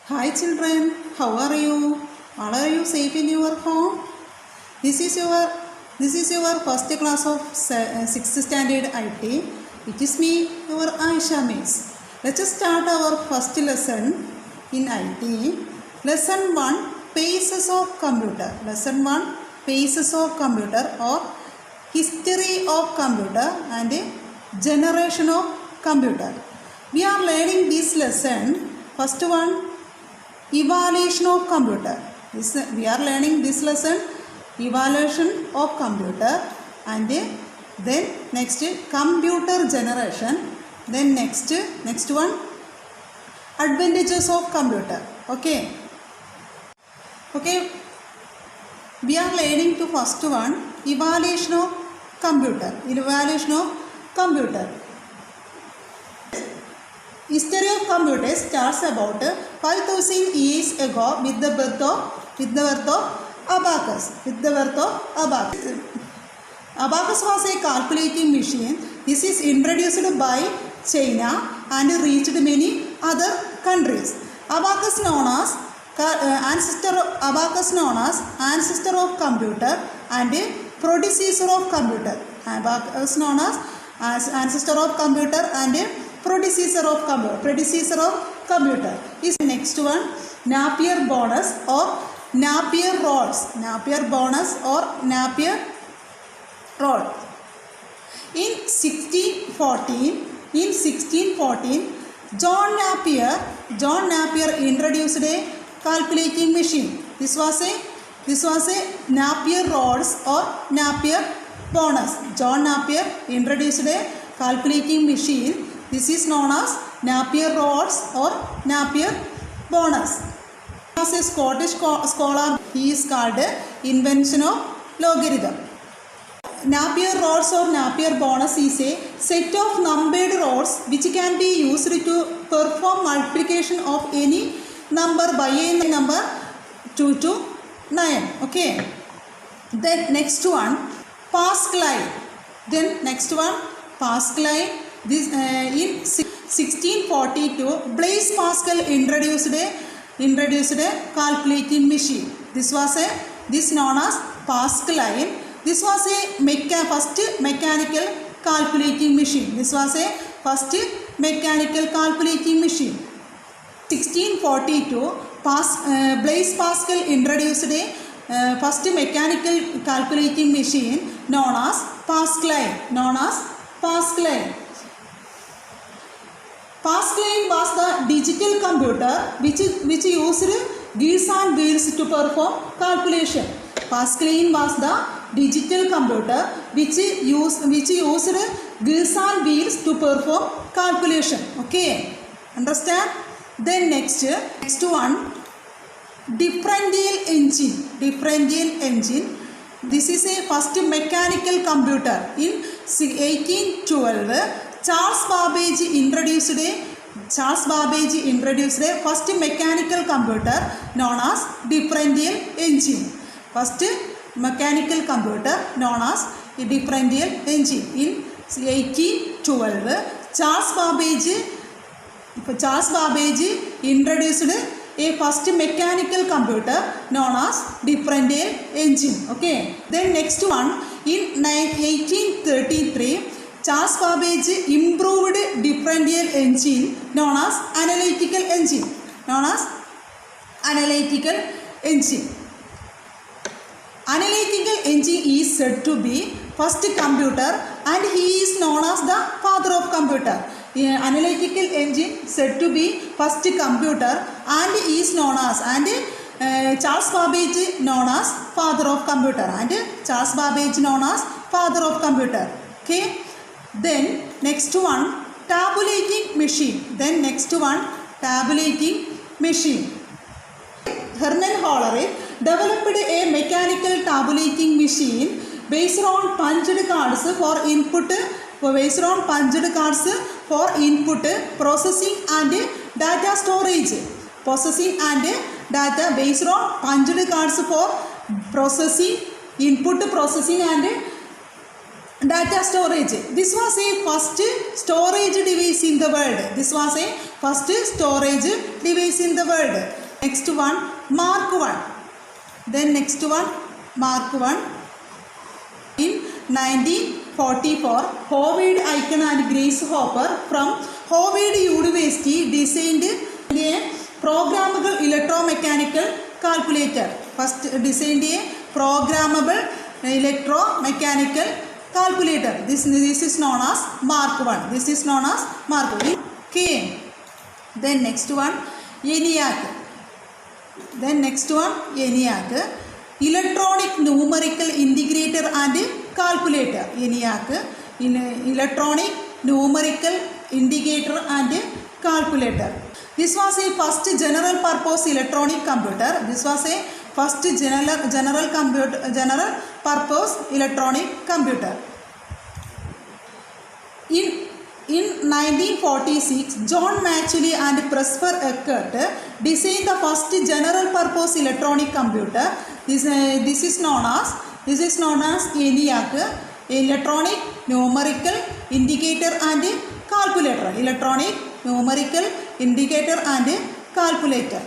Hi children, how are you? All are you safe in your home? This is your first class of 6th standard IT. It is me, your Aisha Miss. Let us start our first lesson in IT. Lesson 1, Phases of Computer. Lesson 1, Phases of Computer or History of Computer and Generation of Computer. We are learning this lesson. First one, Evaluation of computer. We are learning this lesson, evaluation of computer, and then next computer generation. Then next one, advantages of computer. Okay. We are learning to first one, evaluation of computer. Evaluation of computer. History of computers starts about 5,000 years ago with the birth of abacus. Abacus was a calculating machine. This is introduced by China and reached many other countries. Abacus known as ancestor of computer and predecessor of computer. Abacus known as ancestor of computer and predecessor of computer is next one, Napier bonus or Napier rods. In 1614, John Napier introduced a calculating machine. This was a Napier rods or Napier bonus. John Napier introduced a calculating machine. This is known as Napier rods or Napier bonus. He was a Scottish scholar. He is called invention of logarithm. Napier rods or Napier bonus is a set of numbered rods which can be used to perform multiplication of any number by a number 2 to 9. Okay. Then next one, Pascal. This in 1642, Blaise Pascal introduced a calculating machine. This known as Pascal. This was a first mechanical calculating machine. 1642, Blaise Pascal introduced a first mechanical calculating machine known as Pascal. Pascal was the digital computer which used gears and wheels to perform calculation. Pascal was the digital computer which used gears and wheels to perform calculation. Okay, understand? Then next one, differential engine. This is a first mechanical computer. In 1812, Charles Babbage introduced a first mechanical computer known as differential engine. In 1812, Charles Babbage introduced a first mechanical computer known as differential engine. Okay. Then next one, in 1833, Charles Babbage improved differential engine known as analytical engine. Analytical engine is said to be first computer and he is known as the father of computer. Analytical engine said to be first computer and is known as Charles Babbage known as father of computer Okay. Then next one, tabulating machine. Hermann Hollerith developed a mechanical tabulating machine based on punched cards for input, processing and data storage. Based on punched cards for processing, input, processing and data storage. This was a first storage device in the world. This was a first storage device in the world. Next one, Mark 1. Then next one, Mark 1. In 1944, Howard Aiken and Grace Hopper from Howard University designed a programmable electromechanical calculator. First designed a programmable electromechanical calculator. This is known as Mark 1. This is known as Mark 1. Okay. Then next one, ENIAC. Then next one, ENIAC. Electronic numerical integrator and calculator. ENIAC. Electronic numerical indicator and calculator. This was a first general purpose electronic computer. This was a first general purpose electronic computer. In 1946, John Matchley and Presper Eckert designed the first general purpose electronic computer. This is known as ENIAC, electronic numerical indicator and calculator. Electronic numerical indicator and calculator.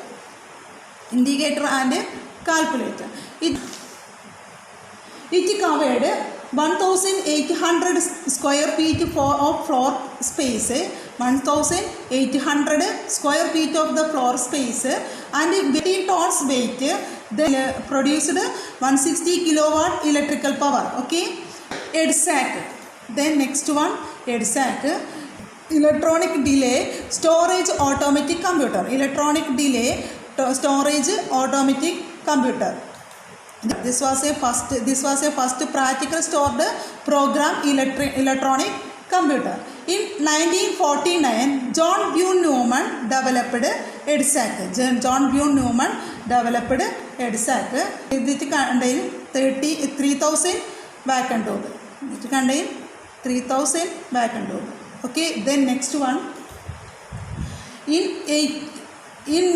It covered 1,800 square feet of floor space. 1,800 square feet of the floor space and 18 tons weight. They produced 160 kilowatt electrical power. Okay. EDSAC. Then next one, EDSAC. Electronic delay storage automatic computer. Electronic delay storage automatic computer. This was a first practical stored program electronic computer. In 1949, John Bew Newman developed EDSAC. John Bew Newman developed EDSAC. It contains 3,000 vacant order. It contains 3,000 vacant order. Okay. Then next one. In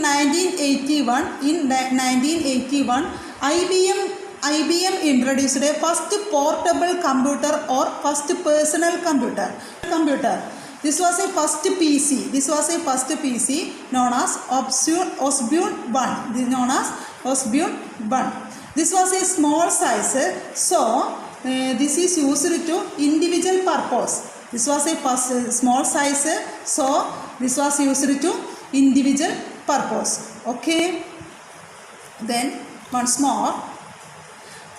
1981, IBM introduced a first portable computer or first personal computer. This was a first PC. Known as Osborne 1. This is known as Osborne 1. This was a small size. So this is used to individual purpose. This was a first small size. So this was used to individual purpose. Okay. Then once more,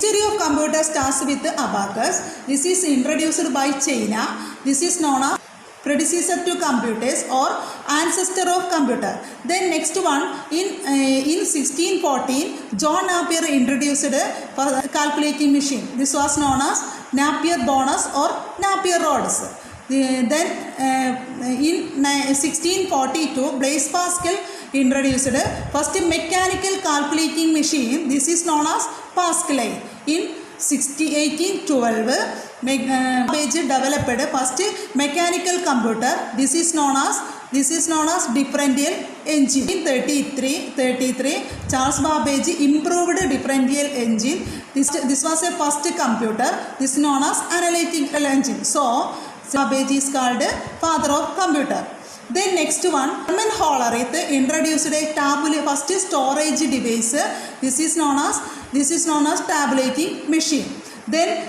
history of computer starts with abacus. This is introduced by China. This is known as predecessor to computers or ancestor of computer. Then next one, in 1614, John Napier introduced a calculating machine. This was known as Napier bonus or Napier rods. Then in 1642, Blaise Pascal introduced first mechanical calculating machine. This is known as Pascaline. In 1812, Babbage developed first mechanical computer. This is known as differential engine. In 33, Charles Babbage improved differential engine. This was a first computer. This is known as analytical engine. So Babbage is called father of computer. Then next one, Herman Hollerith introduced a first storage device. This is known as tabulating machine. Then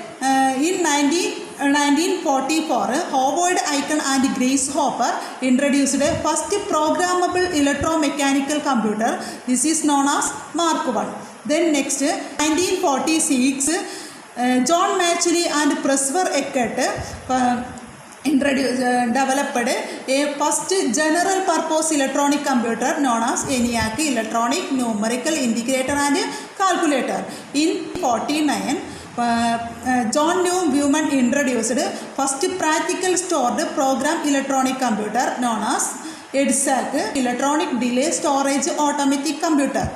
in 1944, Howard Aiken and Grace Hopper introduced a first programmable electromechanical computer. This is known as Mark 1. Then next, 1946, John Matchley and Presper Eckert developed a first general purpose electronic computer known as ENIAC, electronic numerical integrator and calculator. In 1949, John Newman introduced first practical stored program electronic computer known as EDSAC, electronic delay storage automatic computer.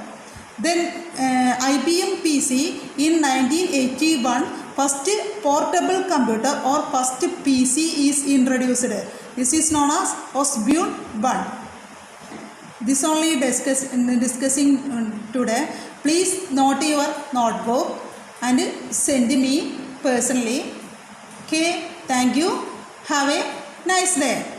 Then IBM PC in 1981, first portable computer or first PC is introduced. This is known as Osborne 1. This only discussing today. Please note your notebook and send me personally. Okay, thank you. Have a nice day.